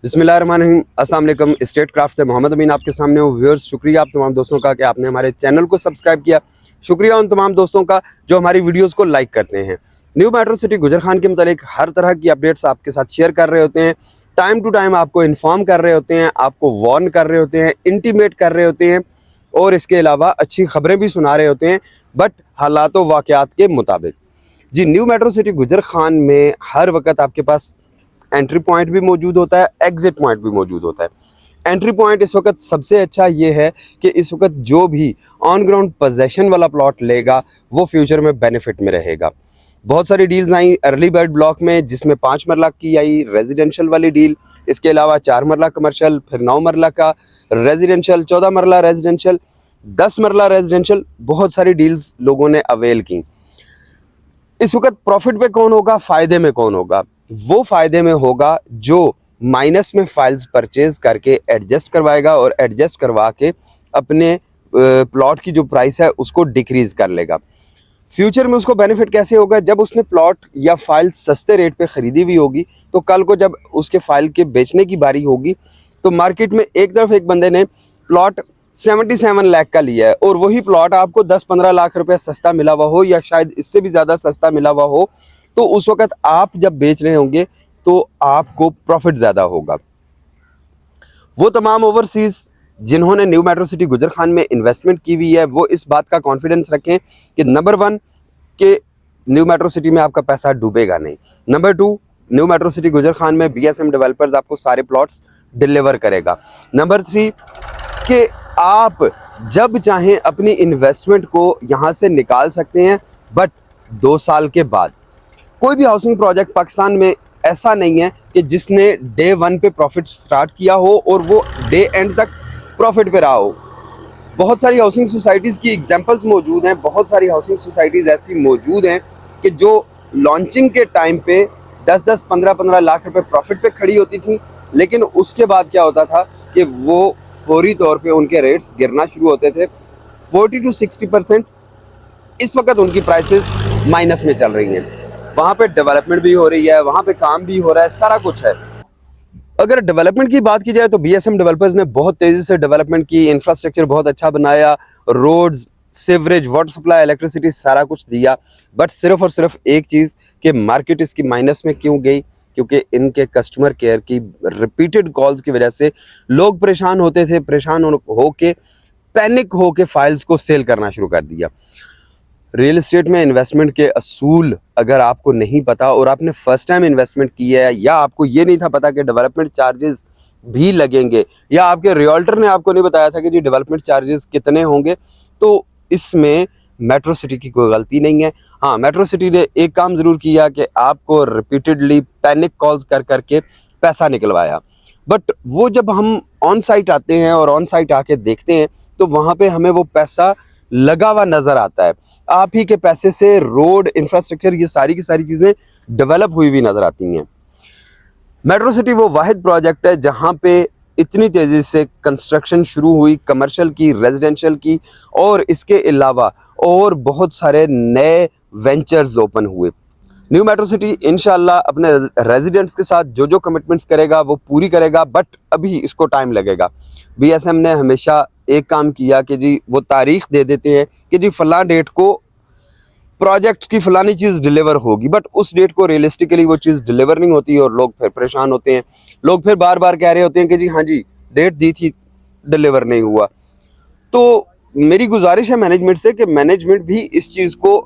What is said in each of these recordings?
बिस्मिल्लाहिर्रहमानिर्रहीम, अस्सलाम वालेकुम। स्टेट क्राफ्ट से मोहम्मद अमीन आपके सामने हूँ। व्यूअर्स, शुक्रिया आप तमाम दोस्तों का कि आपने हमारे चैनल को सब्सक्राइब किया। शुक्रिया उन तमाम दोस्तों का जो हमारी वीडियोस को लाइक करते हैं। न्यू मेट्रो सिटी गुजर खान के मुतालिक हर तरह की अपडेट्स आपके साथ शेयर कर रहे होते हैं। टाइम टू टाइम आपको इन्फॉर्म कर रहे होते हैं, आपको वार्न कर रहे होते हैं, इंटीमेट कर रहे होते हैं और इसके अलावा अच्छी खबरें भी सुना रहे होते हैं, बट हालात व वाक़यात के मुताबिक। जी, न्यू मेट्रो सिटी गुजर खान में हर वक्त आपके पास एंट्री पॉइंट भी मौजूद होता है, एग्जिट पॉइंट भी मौजूद होता है। एंट्री पॉइंट इस वक्त सबसे अच्छा ये है कि इस वक्त जो भी ऑन ग्राउंड पोजेशन वाला प्लॉट लेगा वो फ्यूचर में बेनिफिट में रहेगा। बहुत सारी डील्स आई अर्ली बर्ड ब्लॉक में, जिसमें 5 मरला की आई रेजिडेंशियल वाली डील, इसके अलावा 4 मरला कमर्शियल, फिर 9 मरला का रेजिडेंशियल, 14 मरला रेजिडेंशियल, 10 मरला रेजिडेंशियल, बहुत सारी डील्स लोगों ने अवेल की। इस वक्त प्रॉफिट पे कौन होगा, फ़ायदे में कौन होगा? वो फ़ायदे में होगा जो माइनस में फाइल्स परचेज करके एडजस्ट करवाएगा और एडजस्ट करवा के अपने प्लॉट की जो प्राइस है उसको डिक्रीज़ कर लेगा। फ्यूचर में उसको बेनिफिट कैसे होगा? जब उसने प्लॉट या फाइल सस्ते रेट पे ख़रीदी हुई होगी तो कल को जब उसके फाइल के बेचने की बारी होगी तो मार्केट में एक तरफ एक बंदे ने प्लॉट 77 लाख का लिया है और वही प्लॉट आपको 10-15 लाख रुपए सस्ता मिला हुआ हो या शायद इससे भी ज़्यादा सस्ता मिला हुआ हो, तो उस वक्त आप जब बेच रहे होंगे तो आपको प्रॉफिट ज़्यादा होगा। वो तमाम ओवरसीज़ जिन्होंने न्यू मेट्रो सिटी गुजर खान में इन्वेस्टमेंट की हुई है वो इस बात का कॉन्फिडेंस रखें कि नंबर 1 कि न्यू मेट्रो सिटी में आपका पैसा डूबेगा नहीं। नंबर 2, न्यू मेट्रो सिटी गुजर खान में BSM डेवलपर्स आपको सारे प्लॉट्स डिलीवर करेगा। नंबर 3 कि आप जब चाहें अपनी इन्वेस्टमेंट को यहाँ से निकाल सकते हैं, बट 2 साल के बाद। कोई भी हाउसिंग प्रोजेक्ट पाकिस्तान में ऐसा नहीं है कि जिसने डे 1 पे प्रॉफिट स्टार्ट किया हो और वो डे एंड तक प्रॉफिट पे रहा हो। बहुत सारी हाउसिंग सोसाइटीज़ की एग्जांपल्स मौजूद हैं, बहुत सारी हाउसिंग सोसाइटीज़ ऐसी मौजूद हैं कि जो लॉन्चिंग के टाइम पे 10-10, 15-15 लाख रुपए प्रॉफिट पे खड़ी होती थी, लेकिन उसके बाद क्या होता था कि वो फौरी तौर पे उनके रेट्स गिरना शुरू होते थे। 40 to 60% इस वक्त उनकी प्राइसेस माइनस में चल रही हैं। वहाँ पे डेवलपमेंट भी हो रही है, वहाँ पे काम भी हो रहा है, सारा कुछ है। अगर डेवलपमेंट की बात की जाए तो BSM डेवलपर्स ने बहुत तेज़ी से डेवलपमेंट की, इंफ्रास्ट्रक्चर बहुत अच्छा बनाया, roads, sewerage, water supply, electricity सारा कुछ दिया। बट सिर्फ और सिर्फ एक चीज़ कि मार्केट इसकी माइनस में क्यों गई? क्योंकि इनके कस्टमर केयर की रिपीटेड कॉल्स की वजह से लोग परेशान होते थे, परेशान होके पैनिक होके फाइल्स को सेल करना शुरू कर दिया। रियल एस्टेट में इन्वेस्टमेंट के असूल अगर आपको नहीं पता और आपने फर्स्ट टाइम इन्वेस्टमेंट की है या आपको ये नहीं था पता कि डेवलपमेंट चार्जेस भी लगेंगे या आपके रियल्टर ने आपको नहीं बताया था कि जी डेवलपमेंट चार्जेस कितने होंगे, तो इसमें मेट्रो सिटी की कोई गलती नहीं है। हाँ, मेट्रो सिटी ने एक काम ज़रूर किया कि आपको रिपीटेडली पैनिक कॉल्स कर करके पैसा निकलवाया। बट वो जब हम ऑन साइट आते हैं और ऑन साइट आके देखते हैं तो वहाँ पे हमें वो पैसा लगा हुआ नज़र आता है। आप ही के पैसे से रोड, इंफ्रास्ट्रक्चर, ये सारी की सारी चीज़ें डेवलप हुई हुई नज़र आती हैं। मेट्रो सिटी वो वाहिद प्रोजेक्ट है जहाँ पे इतनी तेज़ी से कंस्ट्रक्शन शुरू हुई, कमर्शियल की, रेजिडेंशियल की, और इसके अलावा और बहुत सारे नए वेंचर्स ओपन हुए। न्यू मेट्रो सिटी इंशाल्लाह अपने रेजिडेंट्स के साथ जो जो कमिटमेंट्स करेगा वो पूरी करेगा, बट अभी इसको टाइम लगेगा। BSM ने हमेशा एक काम किया कि जी वो तारीख दे देते हैं कि जी फ़लाँ डेट को प्रोजेक्ट की फ़लानी चीज़ डिलीवर होगी, बट उस डेट को रियलिस्टिकली वो चीज़ डिलीवर नहीं होती और लोग फिर परेशान होते हैं। लोग फिर बार बार कह रहे होते हैं कि जी हाँ जी डेट दी थी, डिलीवर नहीं हुआ। तो मेरी गुजारिश है मैनेजमेंट से कि मैनेजमेंट भी इस चीज़ को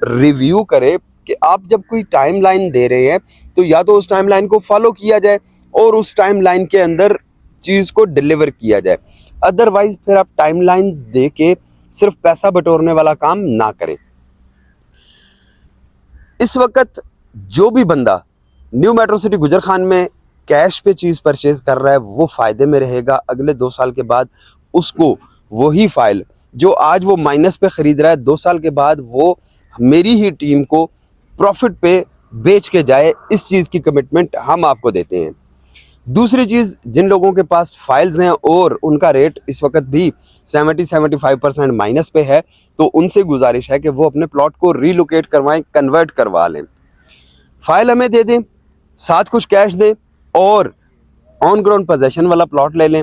रिव्यू करे कि आप जब कोई टाइमलाइन दे रहे हैं तो या तो उस टाइमलाइन को फॉलो किया जाए और उस टाइमलाइन के अंदर चीज़ को डिलीवर किया जाए। अदरवाइज फिर आप टाइमलाइंस दे के सिर्फ पैसा बटोरने वाला काम ना करें। इस वक्त जो भी बंदा न्यू मेट्रो सिटी गुजर खान में कैश पे चीज़ परचेज कर रहा है वो फ़ायदे में रहेगा। अगले 2 साल के बाद उसको वही फाइल जो आज वो माइनस पे ख़रीद रहा है, 2 साल के बाद वो मेरी ही टीम को प्रॉफिट पे बेच के जाए, इस चीज़ की कमिटमेंट हम आपको देते हैं। दूसरी चीज़, जिन लोगों के पास फाइल्स हैं और उनका रेट इस वक्त भी 70-75% माइनस पे है, तो उनसे गुजारिश है कि वो अपने प्लॉट को रीलोकेट करवाएं, कन्वर्ट करवा लें। फाइल हमें दे दें, साथ कुछ कैश दें और ऑन ग्राउंड पोजेशन वाला प्लॉट ले लें,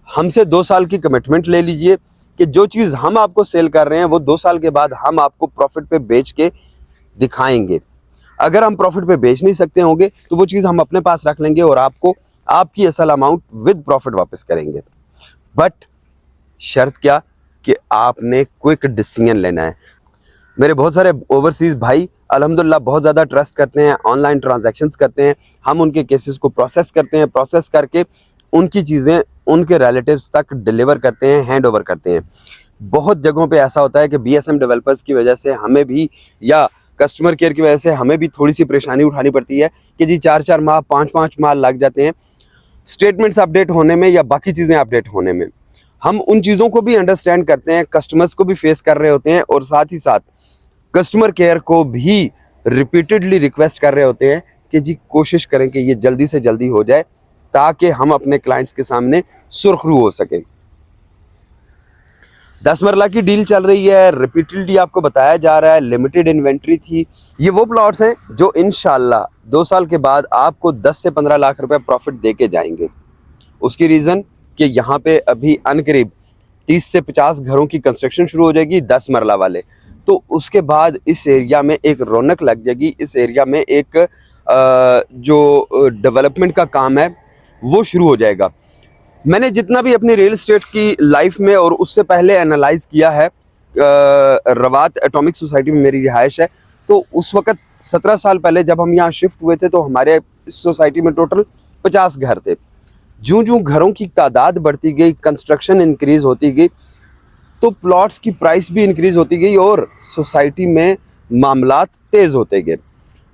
हमसे 2 साल की कमिटमेंट ले लीजिए कि जो चीज़ हम आपको सेल कर रहे हैं वो 2 साल के बाद हम आपको प्रॉफिट पे बेच के दिखाएंगे। अगर हम प्रॉफिट पे बेच नहीं सकते होंगे तो वो चीज़ हम अपने पास रख लेंगे और आपको आपकी असल अमाउंट विद प्रॉफिट वापस करेंगे। बट शर्त क्या कि आपने क्विक डिसीजन लेना है। मेरे बहुत सारे ओवरसीज़ भाई अल्हम्दुलिल्लाह बहुत ज़्यादा ट्रस्ट करते हैं, ऑनलाइन ट्रांजैक्शंस करते हैं, हम उनके केसेस को प्रोसेस करते हैं, प्रोसेस करके उनकी चीज़ें उनके रिलेटिव्स तक डिलीवर करते हैं, हैंड ओवर करते हैं। बहुत जगहों पे ऐसा होता है कि बीएसएम डेवलपर्स की वजह से हमें भी या कस्टमर केयर की वजह से हमें भी थोड़ी सी परेशानी उठानी पड़ती है कि जी 4-4 माह 5-5 माह लग जाते हैं स्टेटमेंट्स अपडेट होने में या बाकी चीज़ें अपडेट होने में। हम उन चीज़ों को भी अंडरस्टैंड करते हैं, कस्टमर्स को भी फेस कर रहे होते हैं और साथ ही साथ कस्टमर केयर को भी रिपीटेडली रिक्वेस्ट कर रहे होते हैं कि जी कोशिश करें कि ये जल्दी से जल्दी हो जाए ताकि हम अपने क्लाइंट्स के सामने सुरखरू हो सकें। 10 मरला की डील चल रही है, रिपीटेडली आपको बताया जा रहा है, लिमिटेड इन्वेंट्री थी। ये वो प्लॉट्स हैं जो इंशाल्लाह 2 साल के बाद आपको 10 से 15 लाख रुपए प्रॉफिट दे के जाएंगे। उसकी रीज़न कि यहाँ पे अभी अनकरीब 30 से 50 घरों की कंस्ट्रक्शन शुरू हो जाएगी 10 मरला वाले, तो उसके बाद इस एरिया में एक रौनक लग जाएगी, इस एरिया में एक जो डेवलपमेंट का काम है वो शुरू हो जाएगा। मैंने जितना भी अपनी रियल एस्टेट की लाइफ में और उससे पहले एनालाइज किया है, रवात एटॉमिक सोसाइटी में मेरी रिहाइश है, तो उस वक़्त 17 साल पहले जब हम यहाँ शिफ्ट हुए थे तो हमारे इस सोसाइटी में टोटल 50 घर थे। जूं घरों की तादाद बढ़ती गई, कंस्ट्रक्शन इंक्रीज़ होती गई, तो प्लॉट्स की प्राइस भी इंक्रीज़ होती गई और सोसाइटी में मामलात तेज़ होते गए।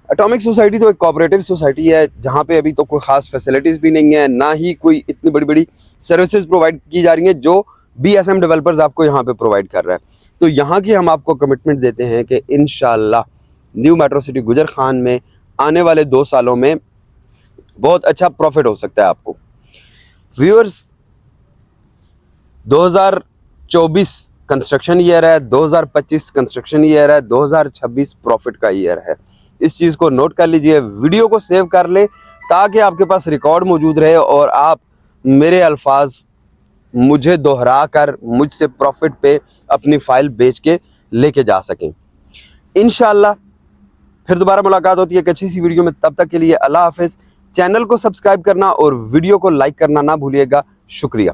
एटॉमिक सोसाइटी तो एक कोऑपरेटिव सोसाइटी है जहाँ पे अभी तो कोई ख़ास फैसिलिटीज़ भी नहीं है, ना ही कोई इतनी बड़ी बड़ी सर्विसेज प्रोवाइड की जा रही हैं जो बीएसएम डेवलपर्स आपको यहाँ पे प्रोवाइड कर रहा है। तो यहाँ की हम आपको कमिटमेंट देते हैं कि इंशाल्लाह न्यू मेट्रो सिटी गुजर खान में आने वाले 2 सालों में बहुत अच्छा प्रॉफिट हो सकता है आपको। व्यूअर्स, 2024 कंस्ट्रक्शन ईयर है, 2025 कंस्ट्रक्शन ईयर है, 2026 प्रॉफिट का ईयर है। इस चीज़ को नोट कर लीजिए, वीडियो को सेव कर ले ताकि आपके पास रिकॉर्ड मौजूद रहे और आप मेरे अल्फाज मुझे दोहरा कर मुझसे प्रॉफिट पे अपनी फ़ाइल बेच के लेके जा सकें। इंशाल्लाह फिर दोबारा मुलाकात होती है एक अच्छी सी वीडियो में। तब तक के लिए अल्लाह हाफ़िज़। चैनल को सब्सक्राइब करना और वीडियो को लाइक करना ना भूलिएगा। शुक्रिया।